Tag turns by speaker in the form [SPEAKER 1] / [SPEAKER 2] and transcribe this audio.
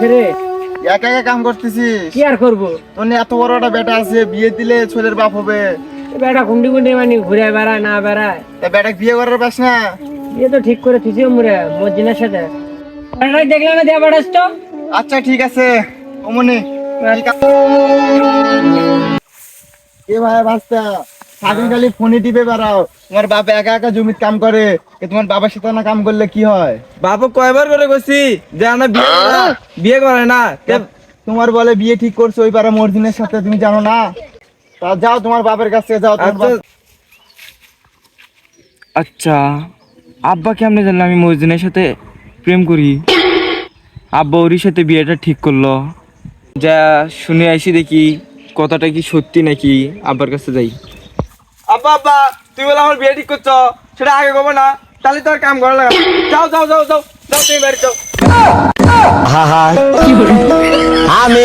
[SPEAKER 1] করতেছে রে?
[SPEAKER 2] একা একা কাম করতেছিস?
[SPEAKER 1] কি আর করবো?
[SPEAKER 2] তোর নিয়ে এত বড় একটা বেটা আছে, বিয়ে দিলে ছেলের বাপ হবে।
[SPEAKER 1] বেটা কুন্ডি কুন্ডি মানে ঘুরে বেড়ায় না বেড়ায়?
[SPEAKER 2] তা বেটা বিয়ে করার পাস না?
[SPEAKER 1] বিয়ে তো ঠিক করে থুসিও মুরে মর্জিনার সাথে। বেটাই দেখলাম না, দিয়া বেড়াস তো।
[SPEAKER 2] আচ্ছা ঠিক আছে অমনি। এ ভাই বাস্তা, সারাদিন খালি ফোনে টিপে বেড়াও। তোমার বাপ একা একা জমির কাম করে, তোমার বাবার সাথে না কাম করলে কি হয়?
[SPEAKER 3] বাপু কয়বার করে কইছি যে আমরা বিয়ে করে না।
[SPEAKER 2] তোমার বলে বিয়ে ঠিক করছো ওই পাড়া মর্জিনের সাথে, তুমি জানো না? তা যাও তোমার বাপের কাছে যাও।
[SPEAKER 3] আচ্ছা আব্বা কেমনে জানলো আমি মর্জিনের সাথে প্রেম করি? আব্বা ওরই সাথে বিয়েটা ঠিক করলো। যা শুনে আইসি দেখি কথাটা কি সত্যি নাকি। আব্বার কাছে যাই। আব্বা আব্বা, তুই বলে আমার বিয়ে ঠিক করছো, সেটা আগে কব না, তাহলে তোর কাম করা লাগা। যাও যাও যাও যাও যাও, তুমি বাড়ি যাও।
[SPEAKER 4] আমি